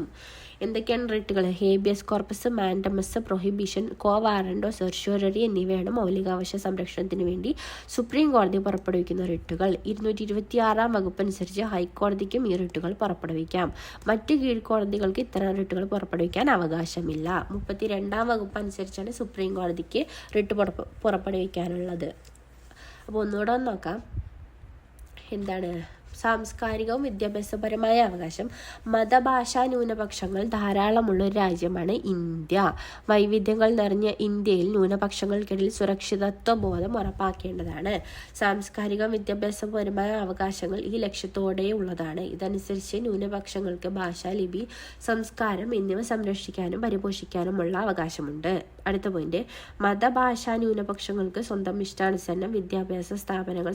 എന്തൊക്കെയാണ് റിട്ടുകൾ? ഹേബിയസ് കോർപ്പസ്, മാൻഡമസ്, പ്രൊഹിബിഷൻ, കോ വാറന്റോ, സെർഷ്യോററി എന്നിവയാണ് മൗലികാവകാശ സംരക്ഷണത്തിന് വേണ്ടി സുപ്രീം കോടതി പുറപ്പെടുവിക്കുന്ന റിട്ടുകൾ. 226-ാം വകുപ്പ് അനുസരിച്ച് ഹൈക്കോടതിക്കും ഈ റിട്ടുകൾ പുറപ്പെടുവിക്കാം. മറ്റ് കീഴ്ക്കോടതികൾക്ക് ഇത്തരം റിട്ടുകൾ പുറപ്പെടുവിക്കാൻ അവകാശമില്ല. 32-ാം വകുപ്പ് അനുസരിച്ചാണ് സുപ്രീം കോടതിക്ക് റിട്ട് പുറപ്പെടുവിക്കാനുള്ളത്. അപ്പോൾ ഒന്നുകൂടെ നോക്കാം, എന്താണ്? സാംസ്കാരികവും വിദ്യാഭ്യാസപരമായ അവകാശം. മതഭാഷാ ന്യൂനപക്ഷങ്ങൾ ധാരാളമുള്ള ഒരു രാജ്യമാണ് ഇന്ത്യ. വൈവിധ്യങ്ങൾ നിറഞ്ഞ ഇന്ത്യയിൽ ന്യൂനപക്ഷങ്ങൾക്കിടയിൽ സുരക്ഷിതത്വ ബോധം ഉറപ്പാക്കേണ്ടതാണ്. സാംസ്കാരിക വിദ്യാഭ്യാസപരമായ അവകാശങ്ങൾ ഈ ലക്ഷ്യത്തോടെ ഉള്ളതാണ്. ഇതനുസരിച്ച് ന്യൂനപക്ഷങ്ങൾക്ക് ഭാഷ, ലിപി, സംസ്കാരം എന്നിവ സംരക്ഷിക്കാനും പരിപോഷിക്കാനുമുള്ള അവകാശമുണ്ട്. അടുത്ത പോയിന്റ്, മതഭാഷാ ന്യൂനപക്ഷങ്ങൾക്ക് സ്വന്തം ഇഷ്ടാനുസരണം വിദ്യാഭ്യാസ സ്ഥാപനങ്ങൾ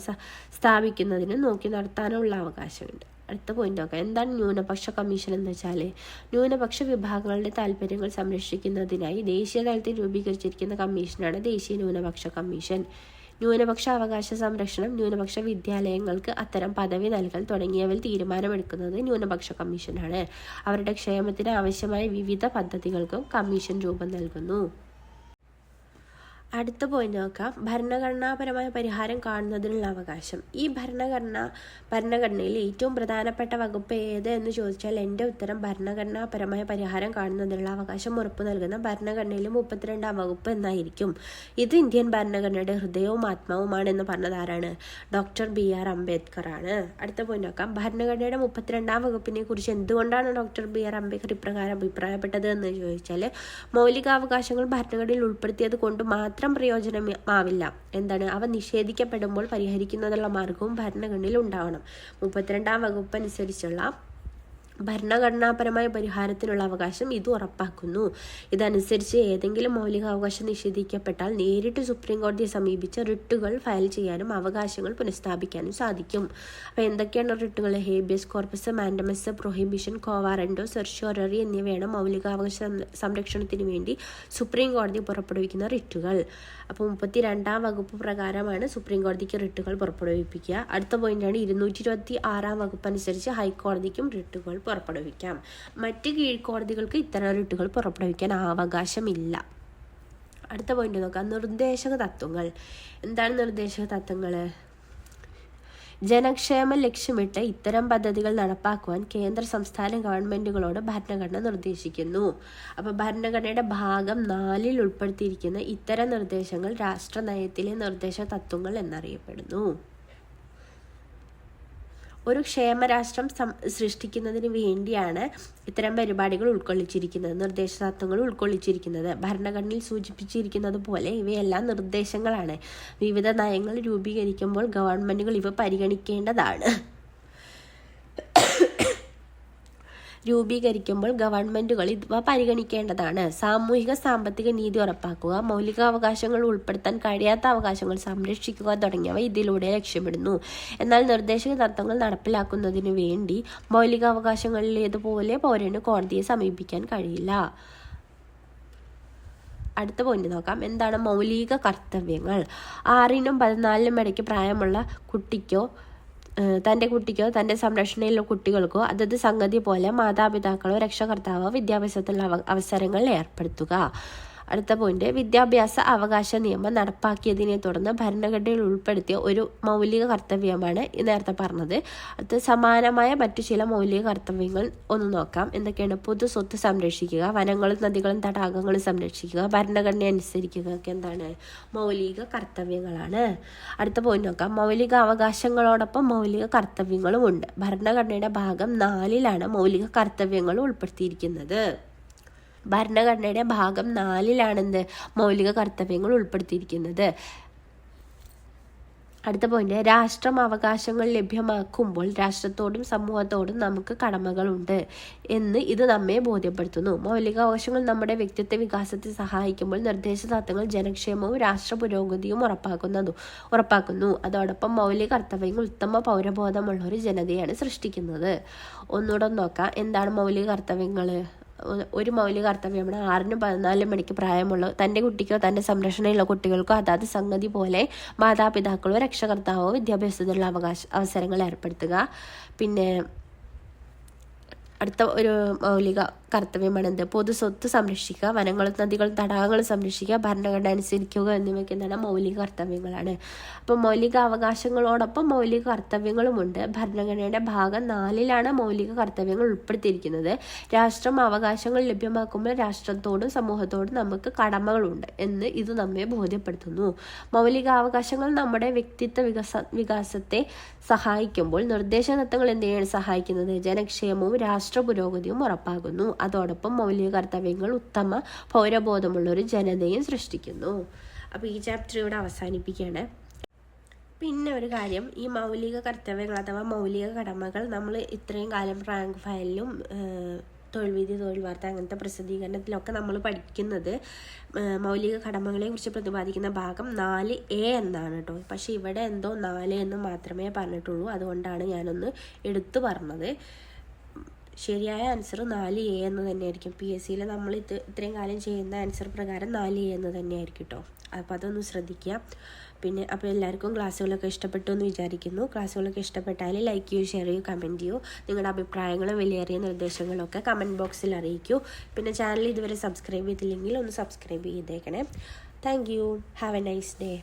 സ്ഥാപിക്കുന്നതിന് നോക്കി നടത്താനുള്ള അവകാശമുണ്ട്. അടുത്ത പോയിന്റ് നോക്കാം, എന്താണ് ന്യൂനപക്ഷ കമ്മീഷൻ എന്ന് വെച്ചാൽ? ന്യൂനപക്ഷ വിഭാഗങ്ങളുടെ താല്പര്യങ്ങൾ സംരക്ഷിക്കുന്നതിനായി ദേശീയ തലത്തിൽ രൂപീകരിച്ചിരിക്കുന്ന കമ്മീഷനാണ് ദേശീയ ന്യൂനപക്ഷ കമ്മീഷൻ. ന്യൂനപക്ഷ അവകാശ സംരക്ഷണം, ന്യൂനപക്ഷ വിദ്യാലയങ്ങൾക്ക് അത്തരം പദവി നൽകൽ തുടങ്ങിയവയിൽ തീരുമാനമെടുക്കുന്നത് ന്യൂനപക്ഷ കമ്മീഷനാണ്. അവരുടെ ക്ഷേമത്തിന് ആവശ്യമായ വിവിധ പദ്ധതികൾക്കും കമ്മീഷൻ രൂപം നൽകുന്നു. അടുത്ത പോയിന്റ് നോക്കാം, ഭരണഘടനാപരമായ പരിഹാരം കാണുന്നതിനുള്ള അവകാശം. ഈ ഭരണഘടനയിൽ ഏറ്റവും പ്രധാനപ്പെട്ട വകുപ്പ് ഏത് എന്ന് ചോദിച്ചാൽ എൻ്റെ ഉത്തരം ഭരണഘടനാപരമായ പരിഹാരം കാണുന്നതിനുള്ള അവകാശം ഉറപ്പു നൽകുന്ന ഭരണഘടനയിലെ 32-ാം വകുപ്പ് എന്നായിരിക്കും. ഇത് ഇന്ത്യൻ ഭരണഘടനയുടെ ഹൃദയവും ആത്മാവുമാണെന്ന് പറഞ്ഞത് ആരാണ്? ഡോക്ടർ BR അംബേദ്കർ ആണ്. അടുത്ത പോയിന്റ് നോക്കാം, ഭരണഘടനയുടെ 32-ാം വകുപ്പിനെ കുറിച്ച് എന്തുകൊണ്ടാണ് ഡോക്ടർ BR അംബേദ്കർ ഇപ്രകാരം അഭിപ്രായപ്പെട്ടത് എന്ന് ചോദിച്ചാൽ, മൗലികാവകാശങ്ങൾ ഭരണഘടനയിൽ ഉൾപ്പെടുത്തിയത് കൊണ്ട് മാത്രം പ്രയോജനമാവില്ല. എന്താണ്? അവ നിഷേധിക്കപ്പെടുമ്പോൾ പരിഹരിക്കുന്നതിനുള്ള മാർഗവും ഭരണഘടനയിൽ ഉണ്ടാവണം. 32-ാം വകുപ്പ് അനുസരിച്ചുള്ള ഭരണഘടനാപരമായ പരിഹാരത്തിനുള്ള അവകാശം ഇത് ഉറപ്പാക്കുന്നു. ഇതനുസരിച്ച് ഏതെങ്കിലും മൗലികാവകാശം നിഷേധിക്കപ്പെട്ടാൽ നേരിട്ട് സുപ്രീം കോടതിയെ സമീപിച്ച് റിട്ടുകൾ ഫയൽ ചെയ്യാനും അവകാശങ്ങൾ പുനഃസ്ഥാപിക്കാനും സാധിക്കും. അപ്പോൾ എന്തൊക്കെയാണ് റിട്ടുകൾ? ഹേബിയസ് കോർപ്പസ്, മാൻഡമസ്, പ്രൊഹിബിഷൻ, കോ വാറന്റോ, സെർഷ്യോററി എന്നിവയാണ് മൗലികാവകാശ സംരക്ഷണത്തിന് വേണ്ടി സുപ്രീം കോടതി പുറപ്പെടുവിക്കുന്ന റിട്ടുകൾ. അപ്പോൾ 32-ാം വകുപ്പ് പ്രകാരമാണ് സുപ്രീം കോടതിക്ക് റിട്ടുകൾ പുറപ്പെടുവിപ്പിക്കുക. അടുത്ത പോയിന്റാണ് 226-ാം വകുപ്പ് അനുസരിച്ച് ഹൈക്കോടതിക്കും റിട്ടുകൾ പുറപ്പെടുവിക്കാം. മറ്റ് കീഴ്ക്കോടതികൾക്ക് ഇത്തരം റിട്ടുകൾ പുറപ്പെടുവിക്കാൻ അവകാശമില്ല. അടുത്ത പോയിന്റ് നോക്കാം, നിർദ്ദേശക തത്വങ്ങൾ. എന്താണ് നിർദ്ദേശക തത്വങ്ങൾ? ജനക്ഷേമം ലക്ഷ്യമിട്ട് ഇത്തരം പദ്ധതികൾ നടപ്പാക്കുവാൻ കേന്ദ്ര സംസ്ഥാന ഗവൺമെന്റുകളോട് ഭരണഘടന നിർദ്ദേശിക്കുന്നു. അപ്പോൾ ഭരണഘടനയുടെ ഭാഗം 4-ൽ ഉൾപ്പെടുത്തിയിരിക്കുന്ന ഇത്തരം നിർദ്ദേശങ്ങൾ രാഷ്ട്രനയത്തിലെ നിർദ്ദേശ തത്വങ്ങൾ എന്നറിയപ്പെടുന്നു. ഒരു ക്ഷേമരാഷ്ട്രം സൃഷ്ടിക്കുന്നതിന് വേണ്ടിയാണ് ഇത്തരം പരിപാടികൾ ഉൾക്കൊള്ളിച്ചിരിക്കുന്നത്, നിർദ്ദേശതത്വങ്ങൾ ഉൾക്കൊള്ളിച്ചിരിക്കുന്നത്. ഭരണഘടനയിൽ സൂചിപ്പിച്ചിരിക്കുന്നത് പോലെ ഇവയെല്ലാം നിർദ്ദേശങ്ങളാണ്. വിവിധ നയങ്ങൾ രൂപീകരിക്കുമ്പോൾ ഗവൺമെന്റുകൾ ഇവ പരിഗണിക്കേണ്ടതാണ്. രൂപീകരിക്കുമ്പോൾ ഗവൺമെൻറ്റുകൾ ഇവ പരിഗണിക്കേണ്ടതാണ്. സാമൂഹിക സാമ്പത്തിക നീതി ഉറപ്പാക്കുക, മൗലികാവകാശങ്ങൾ ഉൾപ്പെടുത്താൻ കഴിയാത്ത അവകാശങ്ങൾ സംരക്ഷിക്കുക തുടങ്ങിയവ ഇതിലൂടെ ലക്ഷ്യമിടുന്നു. എന്നാൽ നിർദ്ദേശക തത്വങ്ങൾ നടപ്പിലാക്കുന്നതിനു വേണ്ടി മൗലികാവകാശങ്ങളിലേതുപോലെ പൗരന് കോടതിയെ സമീപിക്കാൻ കഴിയില്ല. അടുത്ത പോയിന്റ് നോക്കാം. എന്താണ് മൗലിക കർത്തവ്യങ്ങൾ? 6നും 14നും ഇടയ്ക്ക് പ്രായമുള്ള കുട്ടിക്കോ തൻ്റെ സംരക്ഷണയിലുള്ള കുട്ടികൾക്കോ അതത് സംഗതി പോലെ മാതാപിതാക്കളോ രക്ഷകർത്താവോ വിദ്യാഭ്യാസത്തിലുള്ള അവസരങ്ങൾ ഏർപ്പെടുത്തുക. അടുത്ത പോയിന്റ്, വിദ്യാഭ്യാസ അവകാശ നിയമം നടപ്പാക്കിയതിനെ തുടർന്ന് ഭരണഘടനയിൽ ഉൾപ്പെടുത്തിയ ഒരു മൗലിക കർത്തവ്യമാണ് നേരത്തെ പറഞ്ഞത്. അത് സമാനമായ മറ്റു ചില മൗലിക കർത്തവ്യങ്ങൾ ഒന്ന് നോക്കാം. എന്തൊക്കെയാണ്? പൊതു സ്വത്ത് സംരക്ഷിക്കുക, വനങ്ങളും നദികളും തടാകങ്ങളും സംരക്ഷിക്കുക, ഭരണഘടന അനുസരിക്കുക ഒക്കെ എന്താണ്? മൗലിക കർത്തവ്യങ്ങളാണ്. അടുത്ത പോയിന്റ് നോക്കാം. മൗലിക അവകാശങ്ങളോടൊപ്പം മൗലിക കർത്തവ്യങ്ങളും ഉണ്ട്. ഭരണഘടനയുടെ ഭാഗം 4ലാണ് മൗലിക കർത്തവ്യങ്ങൾ ഉൾപ്പെടുത്തിയിരിക്കുന്നത്. ഭരണഘടനയുടെ ഭാഗം 4ലാണ് മൗലിക കർത്തവ്യങ്ങൾ ഉൾപ്പെടുത്തിയിരിക്കുന്നത്. അടുത്ത പോയിന്റ്, രാഷ്ട്രം അവകാശങ്ങൾ ലഭ്യമാക്കുമ്പോൾ രാഷ്ട്രത്തോടും സമൂഹത്തോടും നമുക്ക് കടമകളുണ്ട് എന്ന് ഇത് നമ്മെ ബോധ്യപ്പെടുത്തുന്നു. മൗലികാവകാശങ്ങൾ നമ്മുടെ വ്യക്തിത്വ വികാസത്തെ സഹായിക്കുമ്പോൾ നിർദ്ദേശ തത്വങ്ങൾ ജനക്ഷേമവും രാഷ്ട്ര പുരോഗതിയും ഉറപ്പാക്കുന്നു. അതോടൊപ്പം മൗലിക കർത്തവ്യങ്ങൾ ഉത്തമ പൗരബോധമുള്ള ഒരു ജനതയാണ് സൃഷ്ടിക്കുന്നത്. ഒന്നുകൂടെ നോക്കാം. എന്താണ് മൗലിക കർത്തവ്യങ്ങൾ? ഒരു മൗലിക കർത്തവ്യമാണ് 6നും 14നും ഇടയ്ക്ക് പ്രായമുള്ള തൻ്റെ കുട്ടിക്കോ തൻ്റെ സംരക്ഷണയിലുള്ള കുട്ടികൾക്കോ അതാത് സംഗതി പോലെ മാതാപിതാക്കളോ രക്ഷകർത്താവോ വിദ്യാഭ്യാസത്തിനുള്ള അവസരങ്ങൾ ഏർപ്പെടുത്തുക. പിന്നെ അടുത്ത ഒരു മൗലിക കർത്തവ്യമാണ് പൊതു സ്വത്ത് സംരക്ഷിക്കുക, വനങ്ങളും നദികളും തടാകങ്ങളും സംരക്ഷിക്കുക, ഭരണഘടന അനുസരിക്കുക എന്നിവയ്ക്ക് എന്താണ്? മൗലിക കർത്തവ്യങ്ങളാണ്. അപ്പോൾ മൗലിക അവകാശങ്ങളോടൊപ്പം മൗലിക കർത്തവ്യങ്ങളുമുണ്ട്. ഭരണഘടനയുടെ ഭാഗം 4ലാണ് മൗലിക കർത്തവ്യങ്ങൾ ഉൾപ്പെടുത്തിയിരിക്കുന്നത്. രാഷ്ട്രം അവകാശങ്ങൾ ലഭ്യമാക്കുമ്പോൾ രാഷ്ട്രത്തോടും സമൂഹത്തോടും നമുക്ക് കടമകളുണ്ട് എന്ന് ഇത് നമ്മെ ബോധ്യപ്പെടുത്തുന്നു. മൗലിക അവകാശങ്ങൾ നമ്മുടെ വ്യക്തിത്വ വികാസത്തെ സഹായിക്കുമ്പോൾ നിർദ്ദേശ തത്വങ്ങൾ എന്തിനാണ് സഹായിക്കുന്നത്? ജനക്ഷേമവും രാഷ്ട്ര പുരോഗതിയും ഉറപ്പാകുന്നു. അതോടൊപ്പം മൗലിക കർത്തവ്യങ്ങൾ ഉത്തമ പൗരബോധമുള്ള ഒരു ജനതയും സൃഷ്ടിക്കുന്നു. അപ്പോൾ ഈ ചാപ്റ്റർ ഇവിടെ അവസാനിപ്പിക്കുകയാണ്. പിന്നെ ഒരു കാര്യം, ഈ മൗലിക കർത്തവ്യങ്ങൾ അഥവാ മൗലിക കടമകൾ നമ്മൾ ഇത്രയും കാലം റാങ്ക് ഫയലിലും തൊഴിൽ വീതി, തൊഴിൽ വാർത്ത അങ്ങനത്തെ പ്രസിദ്ധീകരണത്തിലൊക്കെ നമ്മൾ പഠിക്കുന്നത് മൗലിക കടമകളെ കുറിച്ച് പ്രതിപാദിക്കുന്ന ഭാഗം 4A എന്നാണ് കേട്ടോ. പക്ഷെ ഇവിടെ എന്തോ 4 എന്ന് മാത്രമേ പറഞ്ഞിട്ടുള്ളൂ. അതുകൊണ്ടാണ് ഞാനൊന്ന് എടുത്തു പറഞ്ഞത്. ശരിയായ ആൻസർ 4A എന്ന് തന്നെയായിരിക്കും. PSCയിൽ നമ്മൾ ഇത്രയും കാലം ചെയ്യുന്ന ആൻസർ പ്രകാരം 4A എന്ന് തന്നെയായിരിക്കും കേട്ടോ. അപ്പോൾ അതൊന്ന് ശ്രദ്ധിക്കുക. പിന്നെ അപ്പോൾ എല്ലാവർക്കും ക്ലാസ്സുകളൊക്കെ ഇഷ്ടപ്പെട്ടു എന്ന് വിചാരിക്കുന്നു. ക്ലാസ്സുകളൊക്കെ ഇഷ്ടപ്പെട്ടാൽ ലൈക്ക് ചെയ്യൂ, ഷെയർ ചെയ്യൂ, കമൻറ്റ് ചെയ്യൂ. നിങ്ങളുടെ അഭിപ്രായങ്ങളും വിലയേറിയ നിർദ്ദേശങ്ങളൊക്കെ കമൻറ്റ് ബോക്സിൽ അറിയിക്കൂ. പിന്നെ ചാനൽ ഇതുവരെ സബ്സ്ക്രൈബ് ചെയ്തില്ലെങ്കിൽ ഒന്ന് സബ്സ്ക്രൈബ് ചെയ്തേക്കണേ. Thank you. Have A nice day.